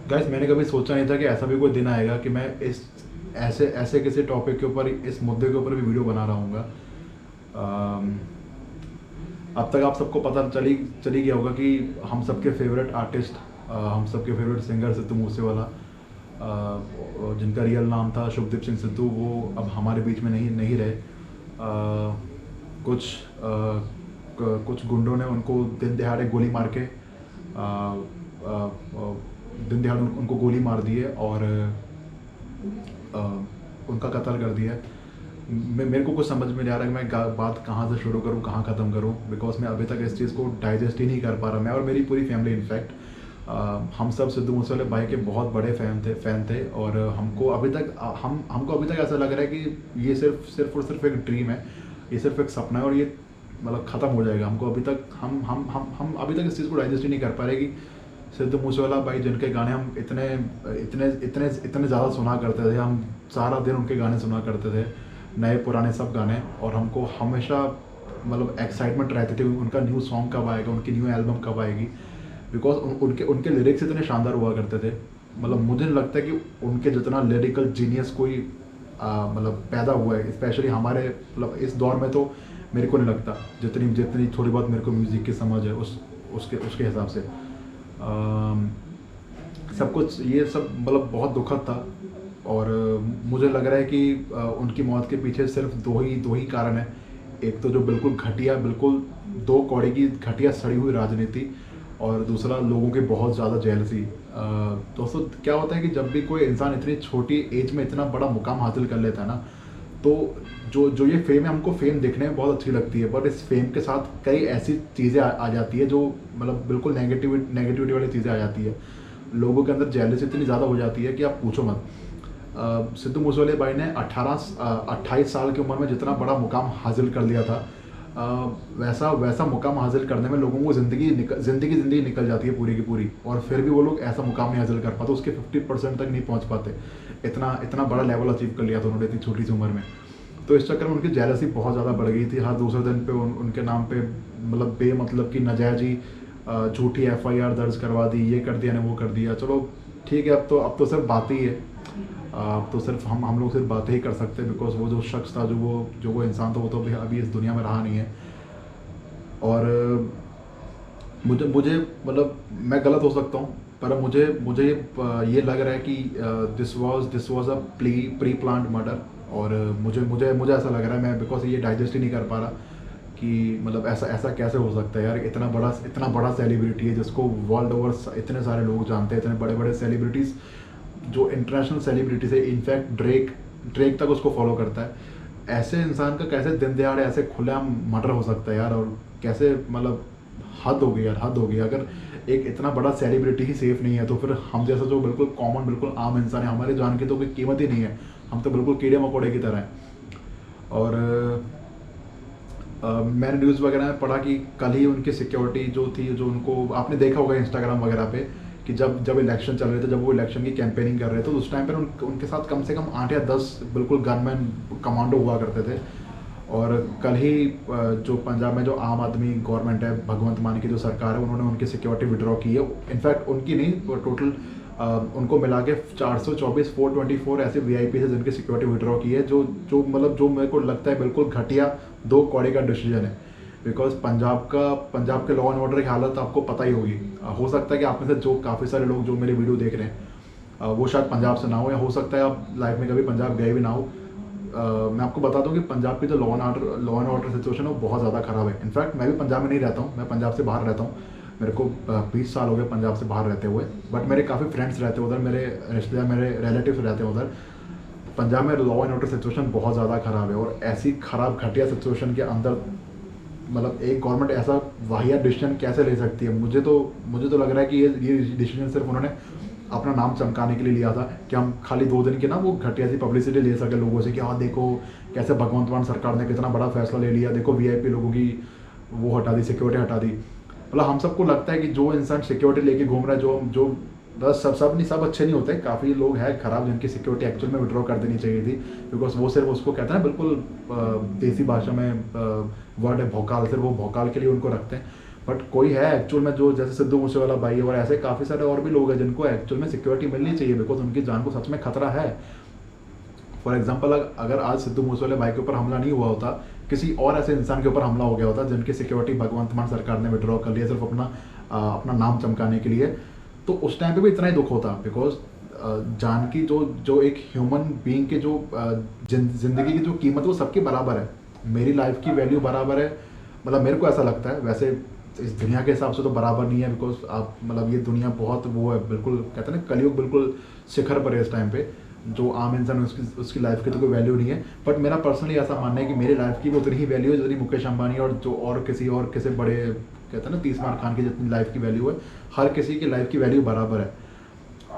Guys मैंने कभी सोचा नहीं था कि ऐसा भी कोई दिन आएगा कि मैं इस ऐसे ऐसे किसी टॉपिक के ऊपर, इस मुद्दे के ऊपर भी वीडियो बना रहा हूँगा। अम, अब तक आप सबको पता चली गया होगा कि हम सबके फेवरेट आर्टिस्ट, हम सबके फेवरेट सिंगर सिद्धू मूसेवाला, जिनका रियल नाम था शुभदीप सिंह सिद्धू, वो अब हमारे बीच में नहीं नहीं रहे। कुछ कुछ गुंडों ने उनको दिन दहाड़े गोली मार के, दिन दहाड़े उनको गोली मार दी है और उनका कत्ल कर दिया है। मेरे को कुछ समझ में नहीं आ रहा कि मैं बात कहाँ से शुरू करूँ, कहाँ ख़त्म करूँ, बिकॉज मैं अभी तक इस चीज़ को डाइजेस्ट ही नहीं कर पा रहा, मैं और मेरी पूरी फैमिली इनफैक्ट। हम सब सिद्धू मूसेवाले भाई के बहुत बड़े फ़ैन थे और हमको अभी तक ऐसा लग रहा है कि ये सिर्फ एक ड्रीम है, ये सिर्फ एक सपना है और ये मतलब ख़त्म हो जाएगा। हमको अभी तक हम अभी तक इस चीज़ को डाइजेस्ट ही नहीं कर पा रहे कि सिद्धू मूसेवाला भाई, जिनके गाने हम इतने इतने इतने इतने ज़्यादा सुना करते थे, हम सारा दिन उनके गाने सुना करते थे, नए पुराने सब गाने, और हमको हमेशा मतलब एक्साइटमेंट रहती थी उनका न्यू सॉन्ग कब आएगा, उनकी न्यू एल्बम कब आएगी, बिकॉज उनके उनके लिरिक्स इतने शानदार हुआ करते थे। मतलब मुझे नहीं लगता कि उनके जितना लिरिकल जीनियस कोई मतलब पैदा हुआ है, स्पेशली हमारे मतलब इस दौर में, तो मेरे को नहीं लगता, जितनी जितनी थोड़ी बहुत मेरे को म्यूज़िक की समझ है उसके उसके हिसाब से। सब कुछ ये सब मतलब बहुत दुखद था और मुझे लग रहा है कि उनकी मौत के पीछे सिर्फ दो ही कारण है। एक तो जो बिल्कुल घटिया, बिल्कुल दो कौड़ी की घटिया सड़ी हुई राजनीति, और दूसरा लोगों की बहुत ज़्यादा जेलसी। दोस्तों क्या होता है कि जब भी कोई इंसान इतनी छोटी एज में इतना बड़ा मुकाम हासिल कर लेता है ना, तो जो जो ये फेम है, हमको फेम देखने में बहुत अच्छी लगती है, बट इस फेम के साथ कई ऐसी चीज़ें आ जाती है जो मतलब बिल्कुल नेगेटिविटी वाली चीज़ें आ जाती है। लोगों के अंदर जेलसी इतनी ज़्यादा हो जाती है कि आप पूछो मत। सिद्धू मूसेवाले भाई ने 28 साल की उम्र में जितना बड़ा मुकाम हासिल कर लिया था, वैसा वैसा मुकाम हासिल करने में लोगों को ज़िंदगी निकल जाती है पूरी की पूरी, और फिर भी वो लोग ऐसा मुकाम नहीं हासिल कर पाते, उसके 50% तक नहीं पहुंच पाते। इतना इतना बड़ा लेवल अचीव कर लिया था उन्होंने इतनी छोटी सी उम्र में। तो इस चक्कर में उनकी जेलसी बहुत ज़्यादा बढ़ गई थी। हर दूसरे दिन पे उनके नाम पे मतलब बेमतलब की नाजायज़ ही झूठी FIR दर्ज करवा दी, ये कर दिया ने वो कर दिया। चलो ठीक है, अब तो सिर्फ बात ही है, अब तो सिर्फ हम लोग सिर्फ बातें ही कर सकते हैं, बिकॉज वो जो शख्स था, जो वो इंसान था, वो तो अभी इस दुनिया में रहा नहीं है। और मुझे मुझे मतलब मैं गलत हो सकता हूँ, पर मुझे मुझे ये लग रहा है कि this was a pre planned murder. और मुझे मुझे मुझे ऐसा लग रहा है, मैं बिकॉज ये डाइजेस्ट ही नहीं कर पा रहा कि मतलब ऐसा ऐसा कैसे हो सकता है यार। इतना बड़ा सेलिब्रिटी है जिसको वर्ल्ड ओवर इतने सारे लोग जानते हैं, इतने बड़े बड़े सेलिब्रिटीज़, जो इंटरनेशनल सेलिब्रिटीज है, इनफैक्ट ड्रेक तक उसको फॉलो करता है। ऐसे इंसान का कैसे दिन दहाड़े ऐसे खुलेआम मर्डर हो सकता है यार, और कैसे मतलब हद हो गई यार, हद हो गई। अगर एक इतना बड़ा सेलिब्रिटी ही सेफ नहीं है, तो फिर हम जैसा जो बिल्कुल कॉमन, बिल्कुल आम इंसान है, हमारी जान की तो कोई कीमत ही नहीं है। हम तो बिल्कुल कीड़े मकोड़े की तरह हैं। और मैंने न्यूज़ वगैरह में पढ़ा कि कल ही उनकी सिक्योरिटी जो थी, जो उनको आपने देखा होगा इंस्टाग्राम वगैरह पे, कि जब इलेक्शन चल रहे थे, जब वो इलेक्शन की कैंपेनिंग कर रहे थे, तो उस टाइम पर उनके साथ कम से कम 8 या 10 बिल्कुल गनमैन कमांडो हुआ करते थे। और कल ही जो पंजाब में जो आम आदमी गवर्नमेंट है, भगवंत मान की जो सरकार है, उन्होंने उनकी सिक्योरिटी विड्रॉ की है। इनफैक्ट उनकी नहीं, टोटल उनको मिला के 424 ऐसे VIP है जिनकी सिक्योरिटी विड्रॉ की है, जो मतलब जो मेरे को लगता है बिल्कुल घटिया दो कौड़े का डिसीजन है। बिकॉज पंजाब के लॉ एंड ऑर्डर की हालत आपको पता ही होगी। हो सकता है कि आप में से जो काफ़ी सारे लोग जो मेरी वीडियो देख रहे हैं, वो शायद पंजाब से ना हो, या हो सकता है आप लाइफ में कभी पंजाब गए भी ना हो। मैं आपको बता दूं कि पंजाब की जो लॉ एंड ऑर्डर सिचुएशन है वो बहुत ज़्यादा ख़राब है। इनफैक्ट मैं भी पंजाब में नहीं रहता हूँ, मैं पंजाब से बाहर रहता हूँ। मेरे को 20 साल हो गए पंजाब से बाहर रहते हुए, बट मेरे काफ़ी फ्रेंड्स रहते हैं उधर, मेरे रिश्तेदार, मेरे रिलेटिव्स रहते हैं उधर। पंजाब में लॉ एंड ऑर्डर सिचुएशन बहुत ज़्यादा ख़राब है, और ऐसी ख़राब घटिया सिचुएशन के अंदर मतलब एक गवर्नमेंट ऐसा वाहियात डिसीजन कैसे ले सकती है। मुझे तो लग रहा है कि ये डिसीजन सिर्फ उन्होंने अपना नाम चमकाने के लिए लिया था, कि हम खाली 2 दिन की ना वो घटिया सी पब्लिसिटी ले सके लोगों से, कि हाँ देखो कैसे भगवंत मान सरकार ने कितना बड़ा फैसला ले लिया, देखो VIP लोगों की वो हटा दी, सिक्योरिटी हटा दी। मतलब हम सबको लगता है कि जो इंसान सिक्योरिटी लेके घूम रहा है, जो बस सब अच्छे नहीं होते, काफ़ी लोग हैं खराब जिनकी सिक्योरिटी एक्चुअल में विड्रॉ कर देनी चाहिए थी, बिकॉज वो सिर्फ उसको कहते हैं ना बिल्कुल देसी भाषा में वर्ड है भौकाल, सिर्फ वो भौकाल के लिए उनको रखते हैं। बट कोई है एक्चुअल में जो जैसे सिद्धू मूसेवाला भाई है, और ऐसे काफ़ी सारे और भी लोग हैं जिनको एक्चुअल में सिक्योरिटी मिलनी चाहिए, बिकॉज उनकी जान को सच में खतरा है। फॉर एग्जाम्पल, अगर आज सिद्धू मूसेवाले भाई के ऊपर हमला नहीं हुआ होता, किसी और ऐसे इंसान के ऊपर हमला हो गया होता जिनकी सिक्योरिटी भगवंत मान सरकार ने विड्रॉ कर लिया सिर्फ अपना नाम चमकाने के लिए, तो उस टाइम पे भी इतना ही दुख होता। बिकॉज जान की जो एक ह्यूमन बीइंग के जो जिंदगी की जो कीमत वो सबकी बराबर है, मेरी लाइफ की वैल्यू बराबर है, मतलब मेरे को ऐसा लगता है। वैसे इस दुनिया के हिसाब से तो बराबर नहीं है, बिकॉज आप मतलब ये दुनिया बहुत वो है, बिल्कुल कहते हैं ना कलयुग बिल्कुल शिखर पर है इस टाइम पे। जो आम इंसान उसकी लाइफ की तो कोई वैल्यू नहीं है, बट मेरा पर्सनली ऐसा मानना है कि मेरी लाइफ की भी उतनी ही वैल्यू है जितनी मुकेश अंबानी और किसी बड़े कहते हैं ना तीसमान खान की जितनी लाइफ की वैल्यू है, हर किसी की लाइफ की वैल्यू बराबर है।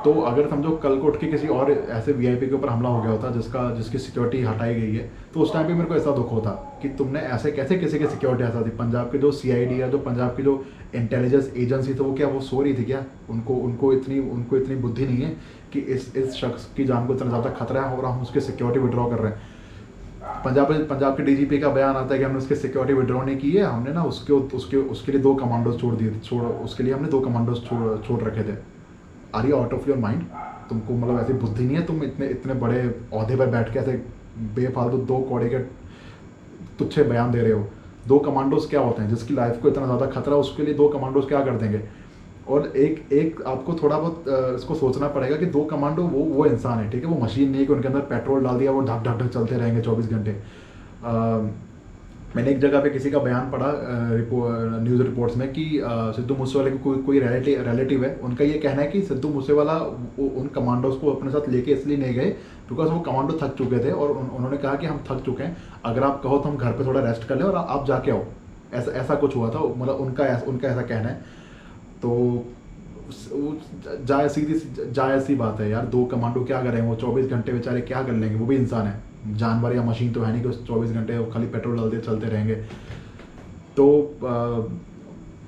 तो अगर समझो कल को उठ के किसी और ऐसे वीआईपी के ऊपर हमला हो गया होता जिसकी सिक्योरिटी हटाई गई है, तो उस टाइम पे मेरे को ऐसा दुख होता कि तुमने ऐसे कैसे किसी की सिक्योरिटी हटा दी। पंजाब के जो सीआईडी है, जो पंजाब की जो इंटेलिजेंस एजेंसी, तो वो क्या वो सो रही थी क्या? उनको इतनी बुद्धि नहीं है कि इस शख्स की जान को इतना ज़्यादा खतरा है और हम उसकी सिक्योरिटी विड्रॉ कर रहे हैं। पंजाब के डीजीपी का बयान आता है कि हमने उसकी सिक्योरिटी विड्रॉ नहीं की है, हमने ना उसके लिए 2 कमांडोज उसके लिए हमने 2 कमांडोज छोड़ रखे थे। Are you out of your mind? तुमको मतलब ऐसी बुद्धि नहीं है? तुम इतने बड़े ओहदे पर बैठ के ऐसे बेफालतू 2 कौड़े के तुच्छे बयान दे रहे हो। 2 कमांडोज क्या होते हैं? जिसकी लाइफ को इतना ज़्यादा खतरा है उसके लिए 2 कमांडोज क्या कर देंगे? और एक आपको थोड़ा बहुत इसको सोचना पड़ेगा कि 2 कमांडो वो इंसान है, ठीक है, वो मशीन नहीं है कि उनके अंदर पेट्रोल डाल दिया वो ढक ढक ढक चलते रहेंगे 24 घंटे। मैंने एक जगह पे किसी का बयान पढ़ा न्यूज़ रिपोर्ट्स में कि सिद्धू मूसेवाले के कोई रिलेटिव है, उनका ये कहना है कि सिद्धू मूसेवाला उन कमांडोज को अपने साथ लेके इसलिए नहीं गए बिकॉज वो कमांडो थक चुके थे, और उन्होंने कहा कि हम थक चुके हैं, अगर आप कहो तो हम घर पे थोड़ा रेस्ट कर लें और आप जाके आओ। ऐसा कुछ हुआ था, मतलब उनका ऐसा कहना है। तो जायज़ सी बात है यार, 2 कमांडो क्या करेंगे? वो 24 घंटे बेचारे क्या कर लेंगे? वो भी इंसान है, जानवर या मशीन तो है नहीं कि उस 24 घंटे खाली पेट्रोल डालते चलते रहेंगे। तो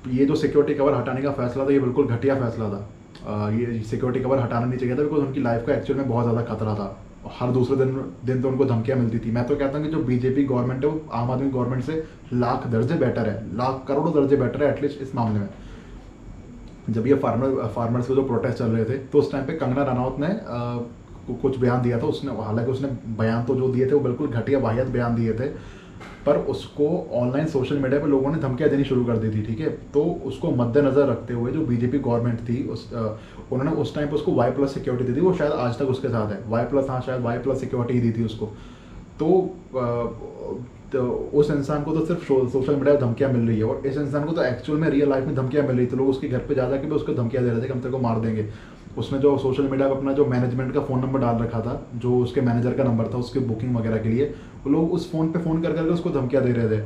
ये जो सिक्योरिटी कवर हटाने का फैसला था, ये बिल्कुल घटिया फैसला था। ये सिक्योरिटी कवर हटाना नहीं चाहिए था, बिकॉज उनकी लाइफ का एक्चुअल में बहुत ज़्यादा खतरा था। हर दूसरे दिन तो उनको धमकियाँ मिलती थी। मैं तो कहता हूँ कि जो बीजेपी गवर्नमेंट है वो आम आदमी गवर्नमेंट से लाख दर्जे बेटर है, लाख करोड़ों दर्जे बेटर है एटलीस्ट इस मामले में। जब ये फार्मर्स के जो प्रोटेस्ट चल रहे थे, तो उस टाइम पे कंगना रनौत ने कुछ बयान दिया था। हालांकि उसने बयान तो जो दिए थे वो बिल्कुल घटिया वाहियत बयान दिए थे, पर उसको ऑनलाइन सोशल मीडिया पे लोगों ने धमकियाँ देनी शुरू कर दी थी, ठीक है। तो उसको मद्देनज़र रखते हुए जो बीजेपी गवर्नमेंट थी उन्होंने उस टाइम पे उसको Y+ सिक्योरिटी दी थी। वो शायद आज तक उसके साथ है, Y+, हाँ शायद Y+ सिक्योरिटी दी थी उसको। तो उस इंसान को तो सिर्फ सोशल मीडिया पर धमकियाँ मिल रही है, और इस इंसान को तो एक्चुअल में रियल लाइफ में धमकियाँ मिल रही थी। लोग उसके घर पे जा के भी उसको धमकियाँ दे रहे थे कि हम तेरे को मार देंगे। उसने जो सोशल मीडिया पर अपना जो मैनेजमेंट का फ़ोन नंबर डाल रखा था, जो उसके मैनेजर का नंबर था उसकी बुकिंग वगैरह के लिए, वो लोग उस फ़ोन पे फ़ोन कर करके उसको धमकियाँ दे रहे थे।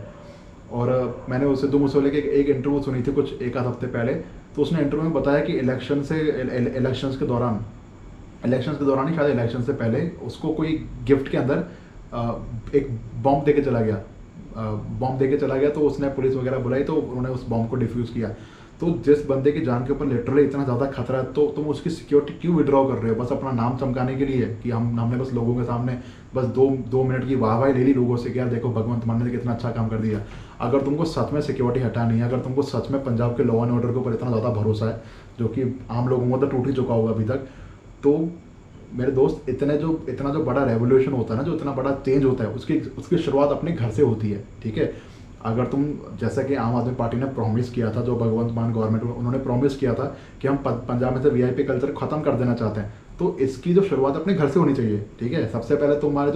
और मैंने उससे सिद्धू मूसेवाले की एक इंटरव्यू सुनी थी कुछ 1 आध हफ्ते पहले। तो उसने इंटरव्यू में बताया कि इलेक्शंस के दौरान ही शायद इलेक्शन से पहले उसको कोई गिफ्ट के अंदर एक बॉम्ब दे के चला गया। तो उसने पुलिस वगैरह बुलाई, तो उन्होंने उस बॉम्ब को डिफ्यूज़ किया। तो जिस बंदे की जान के ऊपर लिटरली इतना ज़्यादा खतरा है, तो तुम उसकी सिक्योरिटी क्यों विड्रॉ कर रहे हो? बस अपना नाम चमकाने के लिए कि हमने बस लोगों के सामने बस 2 मिनट की वाहवाही ले ली लोगों से कि यार देखो भगवंत मान ने कितना अच्छा काम कर दिया। अगर तुमको सच में सिक्योरिटी हटानी है, अगर तुमको सच में पंजाब के लॉ एंड ऑर्डर के ऊपर इतना ज़्यादा भरोसा है, जो कि आम लोगों को तो टूट ही चुका होगा अभी तक, तो मेरे दोस्त इतना जो बड़ा रेवोल्यूशन होता है ना, जो इतना बड़ा चेंज होता है, उसकी शुरुआत अपने घर से होती है, ठीक है। अगर तुम जैसा कि आम आदमी पार्टी ने प्रॉमिस किया था, जो भगवंत मान गवर्नमेंट उन्होंने प्रॉमिस किया था कि हम पंजाब में से वीआईपी कल्चर ख़त्म कर देना चाहते हैं, तो इसकी जो शुरुआत अपने घर से होनी चाहिए, ठीक है। सबसे पहले तुम्हारे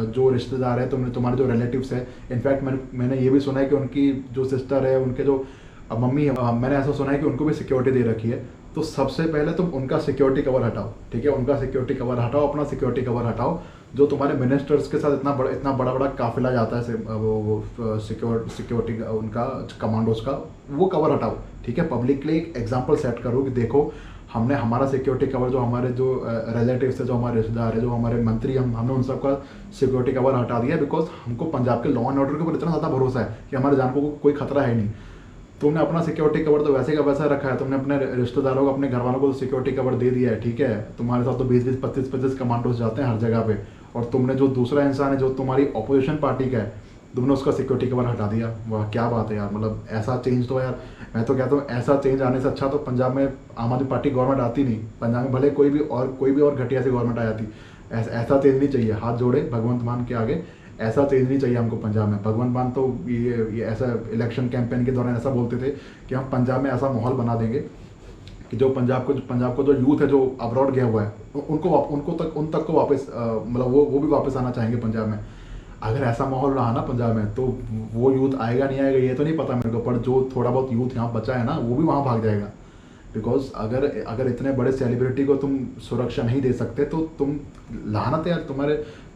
जो रिश्तेदार है, तुम्हारे जो रिलेटिव्स है, इनफैक्ट मैंने ये भी सुना है कि उनकी जो सिस्टर है, उनके जो मम्मी है, मैंने ऐसा सुना है कि उनको भी सिक्योरिटी दे रखी है। तो सबसे पहले तुम उनका सिक्योरिटी कवर हटाओ, ठीक है, उनका सिक्योरिटी कवर हटाओ, अपना सिक्योरिटी कवर हटाओ। जो तुम्हारे मिनिस्टर्स के साथ इतना बड़ा काफिला जाता है वो सिक्योरिटी उनका कमांडोज का, वो कवर हटाओ, ठीक है। पब्लिक के लिए एक एग्जांपल सेट करो कि देखो हमने हमारा सिक्योरिटी कवर, जो हमारे जो रिलेटिव्स है, जो हमारे रिश्तेदार है, जो हमारे मंत्री, हमने उन सबका सिक्योरिटी कवर हटा दिया, बिकॉज हमको पंजाब के लॉ एंड ऑर्डर के ऊपर इतना ज़्यादा भरोसा है कि हमारे जान को कोई खतरा है नहीं। तुमने अपना सिक्योरिटी कवर तो वैसे का वैसा रखा है, तुमने अपने रिश्तेदारों को, अपने घर वालों को तो सिक्योरिटी कवर दे दिया है, ठीक है। तुम्हारे साथ तो 20-20, 25-25 कमांडोज जाते हैं हर जगह पे, और तुमने जो दूसरा इंसान है जो तुम्हारी अपोजिशन पार्टी का है, तुमने उसका सिक्योरिटी कवर हटा दिया। वाह क्या बात है यार, मतलब ऐसा चेंज तो यार, मैं तो कहता हूँ ऐसा चेंज आने से अच्छा तो पंजाब में आम आदमी पार्टी गवर्नमेंट आती नहीं, पंजाब में भले कोई भी और घटिया सी गवर्नमेंट आ जाती। ऐसा चेंज नहीं चाहिए, हाथ जोड़े भगवंत मान के आगे, ऐसा चेंज नहीं चाहिए हमको पंजाब में। भगवंत मान तो ये ऐसा इलेक्शन कैंपेन के दौरान ऐसा बोलते थे कि हम पंजाब में ऐसा माहौल बना देंगे कि जो पंजाब को जो यूथ है जो अब्रॉड गया हुआ है उन तक को वापस मतलब वो भी वापस आना चाहेंगे पंजाब में। अगर ऐसा माहौल रहा ना पंजाब में तो वो यूथ आएगा नहीं आएगा ये तो नहीं पता मेरे को, पर जो थोड़ा बहुत यूथ यहाँ बचा है ना वो भी वहाँ भाग जाएगा। बिकॉज अगर इतने बड़े सेलिब्रिटी को तुम सुरक्षा नहीं दे सकते तो तुम, लानत है यार,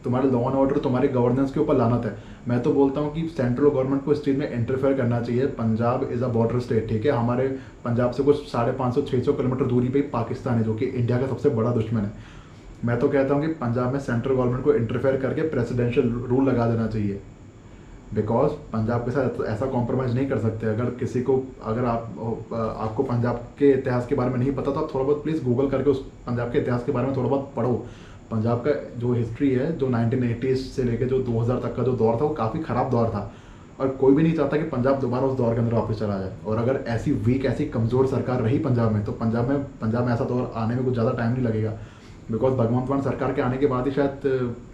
तुम्हारे लॉ एंड ऑर्डर, तुम्हारे गवर्नेंस के ऊपर लानत है। मैं तो बोलता हूँ कि सेंट्रल गवर्नमेंट को इस चीज़ में इंटरफेयर करना चाहिए। Punjab is a border state, ठीक है, हमारे पंजाब से कुछ 550-600 किलोमीटर दूरी पे ही पाकिस्तान है जो कि इंडिया का सबसे बड़ा दुश्मन है। मैं तो कहता हूँ कि पंजाब में सेंट्रल गवर्नमेंट को इंटरफेयर करके प्रेसिडेंशियल रूल लगा देना चाहिए। बिकॉज पंजाब के साथ ऐसा कॉम्प्रोमाइज़ नहीं कर सकते। अगर आपको पंजाब के इतिहास के बारे में नहीं पता तो आप थोड़ा बहुत प्लीज़ गूगल करके उस पंजाब के इतिहास के बारे में थोड़ा बहुत पढ़ो। पंजाब का जो हिस्ट्री है, जो 1980 से लेकर जो 2000 तक का जो दौर था वो काफ़ी ख़राब दौर था, और कोई भी नहीं चाहता कि पंजाब दोबारा उस दौर के अंदर वापस चला जाए। और अगर ऐसी वीक, ऐसी कमज़ोर सरकार रही पंजाब में तो पंजाब में ऐसा दौर आने में कुछ ज़्यादा टाइम नहीं लगेगा। बिकॉज भगवंत मान सरकार के आने के बाद ही शायद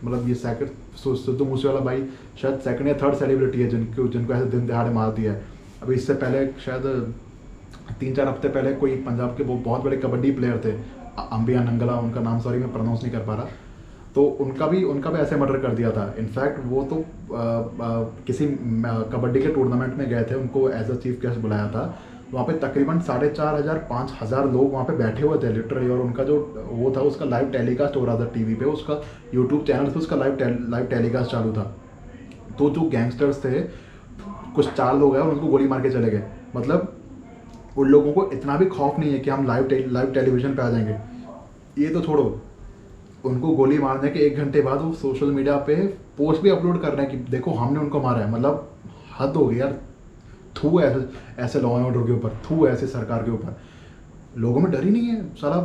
मतलब ये सिद्धू मूसेवाला भाई शायद सेकंड या थर्ड सेलिब्रिटी है जिनको ऐसे दिन दिहाड़े मार दिया है। अभी इससे पहले शायद 3-4 हफ्ते पहले कोई पंजाब के वो बहुत बड़े कबड्डी प्लेयर थे, अंबिया नंगला उनका नाम, सॉरी मैं प्रोनाउंस नहीं कर पा रहा, तो उनका भी ऐसे मर्डर कर दिया था। इनफैक्ट वो तो किसी कबड्डी के टूर्नामेंट में गए थे, उनको एज अ चीफ गेस्ट बुलाया था। वहाँ पे तकरीबन 4,500-5,000 लोग वहाँ पे बैठे हुए थे लिटरली, और उनका जो वो था उसका लाइव टेलीकास्ट हो रहा था टीवी पे, उसका यूट्यूब चैनल पे उसका लाइव टेलीकास्ट चालू था। तो जो गैंगस्टर्स थे, कुछ 4 लोग हैं और उनको गोली मार के चले गए। मतलब उन लोगों को इतना भी खौफ नहीं है कि हम लाइव टेलीविजन पे आ जाएंगे। ये तो छोड़ो, उनको गोली मारने के 1 घंटे बाद वो सोशल मीडिया पे पोस्ट भी अपलोड कर रहे हैं कि देखो हमने उनको मारा है। मतलब हद हो गई यार, थू ऐसे लॉ एंड ऑर्डर के ऊपर, थू ऐसे सरकार के ऊपर। लोगों में डर ही नहीं है साला,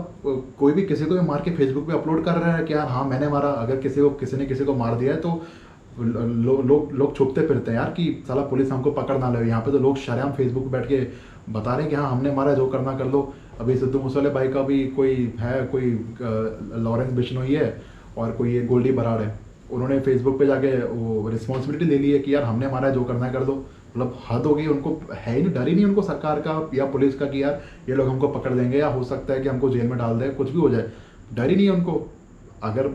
कोई भी किसी को भी मार के फेसबुक पे अपलोड कर रहा है कि यार हाँ मैंने मारा। अगर किसी ने किसी को मार दिया है तो लोग छुपते फिरते हैं यार कि साला पुलिस हमको पकड़ ना ले। यहाँ पे तो लोग शरेआम फेसबुक पे बैठ के बता रहे हैं कि हाँ हमने मारा, जो करना कर लो। अभी सिद्धू मूसेवाले भाई का भी कोई लॉरेंस बिश्नोई है और कोई ये गोल्डी बराड़ है, उन्होंने फेसबुक पे जाके वो रिस्पॉन्सिबिलिटी ले ली है कि यार हमने मारा है, जो करना है कर दो। मतलब हद हो गई, उनको है ही नहीं, डर ही नहीं उनको सरकार का या पुलिस का कि यार ये लोग हमको पकड़ देंगे या हो सकता है कि हमको जेल में डाल दें, कुछ भी हो जाए, डर ही नहीं है उनको। अगर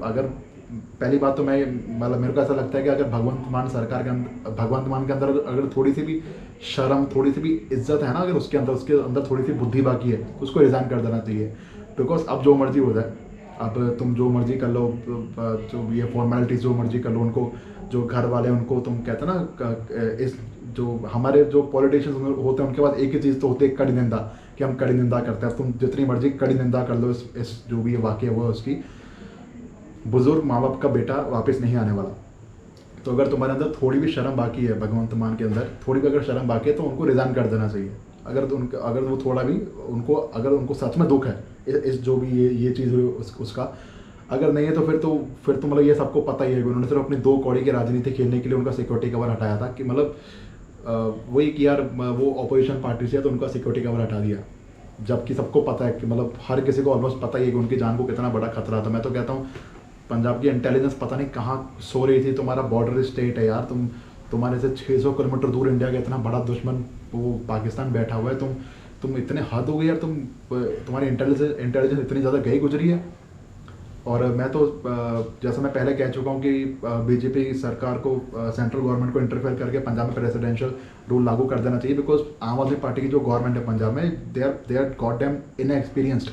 पहली बात तो मतलब मेरे को ऐसा लगता है कि अगर भगवंत मान के अंदर अगर थोड़ी सी भी शर्म, थोड़ी सी भी इज्जत है ना, अगर उसके अंदर थोड़ी सी बुद्धि बाकी है तो उसको रिज़ाइन कर देना चाहिए। बिकॉज अब जो मर्जी हो जाए, अब तुम जो मर्जी कर लो, जो ये फॉर्मेलिटीज़ जो मर्जी कर लो, उनको जो घर वाले उनको तुम कहते हैं ना, इस जो हमारे जो पॉलिटिशियंस होते हैं उनके पास एक ही चीज़ तो होती है, कड़ी निंदा, कि हम कड़ी निंदा करते हैं। तुम जितनी मर्जी कड़ी निंदा कर लो इस जो भी वाक़या हुआ उसकी, बुजुर्ग माँ बाप का बेटा वापस नहीं आने वाला। तो अगर तुम्हारे अंदर थोड़ी भी शर्म बाकी है, भगवंत मान के अंदर थोड़ी भी अगर शर्म बाकी है तो उनको रिज़ाइन कर देना चाहिए। अगर वो थोड़ा भी अगर उनको सच में दुख है इस जो भी ये चीज़ हुई उसका, अगर नहीं है तो फिर तो मतलब ये सबको पता ही है कि उन्होंने सिर्फ अपनी 2 कौड़ी की राजनीति खेलने के लिए उनका सिक्योरिटी कवर हटाया था। कि मतलब वही कि यार वो अपोजिशन पार्टी से है तो उनका सिक्योरिटी कवर हटा दिया, जबकि सबको पता है कि मतलब हर किसी को ऑलमोस्ट पता ही है कि उनकी जान को कितना बड़ा खतरा था। मैं तो कहता हूँ पंजाब की इंटेलिजेंस पता नहीं कहाँ सो रही थी। तुम्हारा बॉर्डर स्टेट है यार, तुम्हारे से 600 किलोमीटर दूर इंडिया का इतना बड़ा दुश्मन वो पाकिस्तान बैठा हुआ है। तुम इतने हद हो गई यार, तुम्हारी इंटेलिजेंस इतनी ज़्यादा गई गुजरी है। और मैं तो जैसा मैं पहले कह चुका हूँ कि बीजेपी सरकार को, सेंट्रल गवर्नमेंट को इंटरफेयर करके पंजाब में प्रेसिडेंशियल रूल लागू कर देना चाहिए। बिकॉज आम आदमी पार्टी की जो गवर्नमेंट है पंजाब में, they are god damn inexperienced,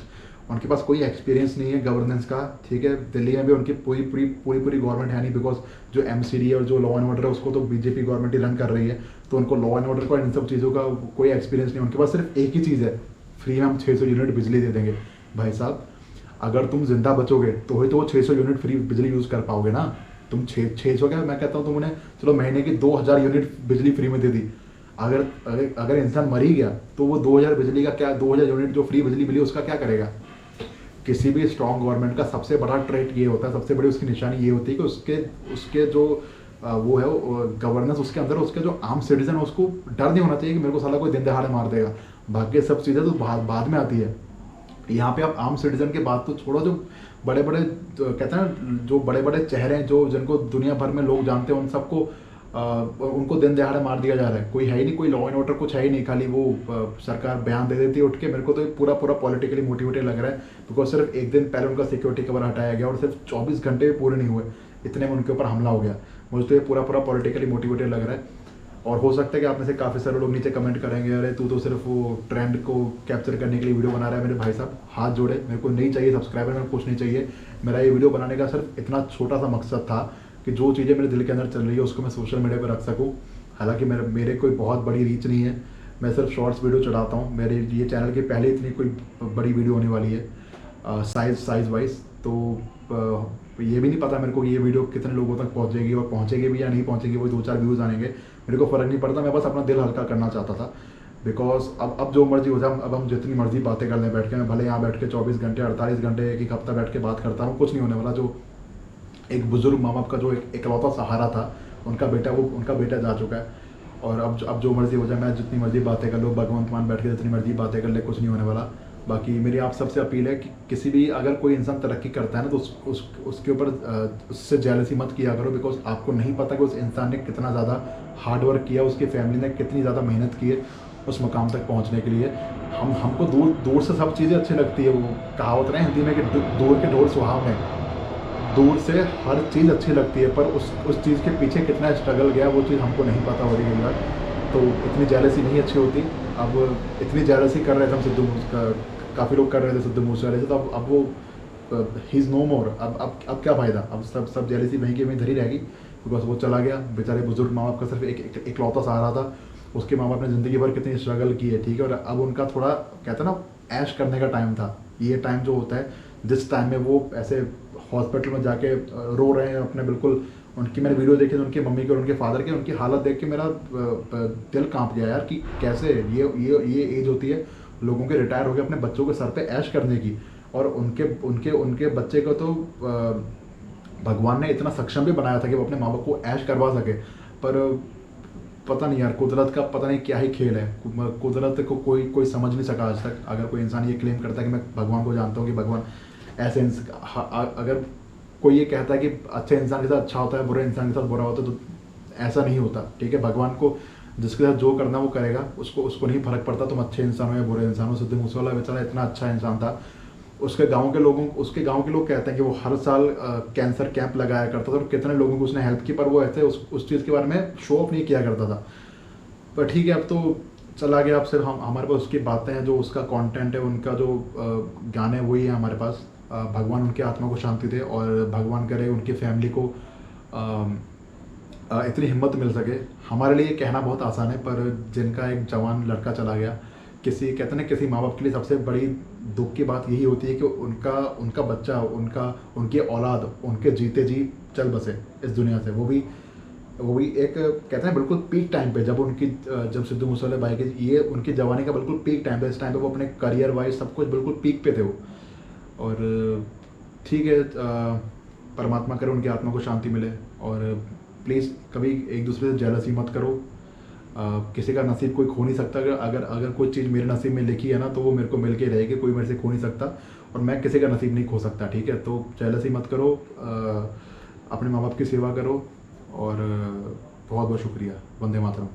उनके पास कोई एक्सपीरियंस नहीं है गवर्नेंस का। ठीक है, दिल्ली में भी उनकी पूरी गवर्नमेंट है नहीं, बिकॉज जो एमसीडी और जो लॉ एंड ऑर्डर है उसको तो बीजेपी गवर्नमेंट ही रन कर रही है। तो उनको लॉ एंड ऑर्डर का, इन सब चीज़ों का कोई एक्सपीरियंस नहीं। उनके पास सिर्फ एक ही चीज़ है, फ्री में हम 600 यूनिट बिजली दे देंगे। भाई साहब, अगर तुम जिंदा बचोगे तो ही तो वो 600 यूनिट फ्री बिजली यूज़ कर पाओगे ना। तुम 600 क्या, मैं कहता हूँ तुम उन्हें चलो महीने की 2000 यूनिट बिजली फ्री में दे दी। अगर इंसान मर ही गया तो वो 2000 बिजली का क्या, 2000 यूनिट जो फ्री बिजली मिली उसका क्या करेगा। किसी भी स्ट्रॉन्ग गवर्नमेंट का सबसे बड़ा ट्रेट ये होता है, सबसे बड़ी उसकी निशानी ये होती है कि उसके जो वो है गवर्नेंस उसके अंदर, उसके जो आम सिटीजन है उसको डर नहीं होना चाहिए कि मेरे को साला कोई दिन दहाड़े मार देगा। बाकी सब चीज़ें तो बाद में आती है। यहाँ पे आप आम सिटीजन की बात तो छोड़ो, जो बड़े बड़े कहते हैं ना, जो बड़े बड़े चेहरे हैं, जो जिनको दुनिया भर में लोग जानते हैं, उन सबको उनको दिन दहाड़े मार दिया जा रहा है। कोई है ही नहीं, कोई लॉ एंड ऑर्डर कुछ है ही नहीं, खाली वो सरकार बयान दे देती है उठ के। मेरे को तो पूरा पूरा पॉलिटिकली मोटिवेटेड लग रहा है, बिकॉज सिर्फ एक दिन पहले उनका सिक्योरिटी कवर हटाया गया और सिर्फ 24 घंटे भी पूरे नहीं हुए इतने में उनके ऊपर हमला हो गया। मुझे तो ये पूरा पूरा पॉलिटिकली मोटिवेटेड लग रहा है। और हो सकता है कि आप में से काफ़ी सारे लोग नीचे कमेंट करेंगे, अरे तू तो सिर्फ वो ट्रेंड को कैप्चर करने के लिए वीडियो बना रहा है। मेरे भाई साहब हाथ जोड़े, मेरे को नहीं चाहिए सब्सक्राइबर, मेरे को कुछ नहीं चाहिए। मेरा ये वीडियो बनाने का सिर्फ इतना छोटा सा मकसद था कि जो चीज़ें मेरे दिल के अंदर चल रही है उसको मैं सोशल मीडिया पर रख सकूँ। हालांकि मेरे कोई बहुत बड़ी रीच नहीं है, मैं सिर्फ शॉर्ट्स वीडियो चढ़ाता हूँ। मेरे ये चैनल की पहले इतनी कोई बड़ी वीडियो होने वाली है साइज़ वाइज, तो ये भी नहीं पता मेरे को कि ये वीडियो कितने लोगों तक पहुंचेगी, और पहुंचेगी भी या नहीं पहुंचेगी, वो 2-4 व्यूज़ आएंगे, मेरे को फ़र्क नहीं पड़ता। मैं बस अपना दिल हल्का करना चाहता था, बिकॉज अब जो मर्जी हो जाए, अब हम जितनी मर्जी बातें कर लें बैठ के, मैं भले यहाँ बैठ के 24 घंटे 48 घंटे एक हफ्ता बैठ के बात करता हूँ, कुछ नहीं होने वाला। जो एक बुजुर्ग माँ बाप का जो इकलौता सहारा था, उनका बेटा जा चुका है। और अब जो मर्जी हो जाए, मैं जितनी मर्जी बातें कर लो, भगवंत मान बैठ के जितनी मर्जी बातें कर ले, कुछ नहीं होने वाला। बाकी मेरी आप सबसे अपील है कि किसी भी अगर कोई इंसान तरक्की करता है ना, तो उसके ऊपर उससे जेलसी मत किया करो, बिकॉज आपको नहीं पता कि उस इंसान ने कितना ज़्यादा हार्ड वर्क किया, उसकी फैमिली ने कितनी ज़्यादा मेहनत की है उस मुकाम तक पहुंचने के लिए। हमको दूर से सब चीज़ें अच्छी लगती है। वो कहावत रहे हिंदी में कि दूर के ढोल सुहावने, दूर से हर चीज़ अच्छी लगती है, पर उस चीज़ के पीछे कितना स्ट्रगल गया वो चीज़ हमको नहीं पता हो रही है। तो इतनी जेलसी नहीं अच्छी होती। अब इतनी जेलसी कर रहे थे हम काफ़ी लोग कर रहे थे सिद्धू मूसेवाले से, तो अब वो ही इज़ नो मोर। अब क्या फ़ायदा, अब सब जेलसी वहीं की वहीं धरी रहेगी, बिकॉज वो चला गया। बेचारे बुजुर्ग माँ बाप का सिर्फ इकलौता सहारा था। उसके माँ बाप ने ज़िंदगी भर कितनी स्ट्रगल की है, ठीक है। और अब उनका थोड़ा कहते हैं ना ऐश करने का टाइम था। ये टाइम जो होता है, जिस टाइम में वो ऐसे हॉस्पिटल में जाके रो रहे हैं अपने, बिल्कुल उनकी मैंने वीडियो देखी, उनकी मम्मी के और उनके फादर के, उनकी हालत देख के मेरा दिल कांप गया यार, कि कैसे ये एज होती है लोगों के रिटायर हो गए अपने बच्चों के सर पे ऐश करने की। और उनके बच्चे को तो भगवान ने इतना सक्षम भी बनाया था कि वो अपने माँ बाप को ऐश करवा सके। पर पता नहीं यार, कुदरत का पता नहीं क्या ही खेल है। कुदरत को कोई समझ नहीं सका आज तक। अगर कोई इंसान ये क्लेम करता है कि मैं भगवान को जानता हूँ, कि भगवान ऐसे अगर कोई ये कहता है कि अच्छे इंसान के साथ अच्छा होता है, बुरे इंसान के साथ बुरा होता है, तो ऐसा नहीं होता, ठीक है। भगवान को जिसके साथ जो करना वो करेगा, उसको नहीं फर्क पड़ता तुम अच्छे इंसान हो या बुरे इंसान हो। सिद्धू मूसेवाला बेचारा इतना अच्छा इंसान था, उसके गांव के लोग कहते हैं कि वो हर साल कैंसर कैंप लगाया करता था, और कितने लोगों को उसने हेल्प की, पर वो ऐसे उस चीज़ के बारे में शो ऑफ नहीं किया करता था। पर ठीक है, अब तो चला गया। अब सिर्फ हमारे पास उसकी बातें हैं, जो उसका कंटेंट है, उनका जो गाने वही है हमारे पास। भगवान उनकी आत्मा को शांति दे, और भगवान करे उनकी फैमिली को इतनी हिम्मत मिल सके। हमारे लिए कहना बहुत आसान है, पर जिनका एक जवान लड़का चला गया, कहते हैं किसी माँ बाप के लिए सबसे बड़ी दुख की बात यही होती है कि उनका बच्चा, उनकी औलाद उनके जीते जी चल बसे इस दुनिया से। वो भी एक कहते हैं बिल्कुल पीक टाइम पे, जब सिद्धू मूसेवाले भाई के ये उनकी जवानी का बिल्कुल पीक टाइम पे, इस टाइम पे वो अपने करियर वाइज सब कुछ बिल्कुल पीक पे थे वो। और ठीक है, परमात्मा करे उनकी आत्मा को शांति मिले। और प्लीज़ कभी एक दूसरे से जेलसी मत करो। किसी का नसीब कोई खो नहीं सकता। अगर कोई चीज़ मेरे नसीब में लिखी है ना, तो वो मेरे को मिल के रहेगी, कोई मेरे से खो नहीं सकता, और मैं किसी का नसीब नहीं खो सकता, ठीक है। तो जेलसी मत करो, अपने माँ बाप की सेवा करो, और बहुत बहुत शुक्रिया। वंदे मातरम।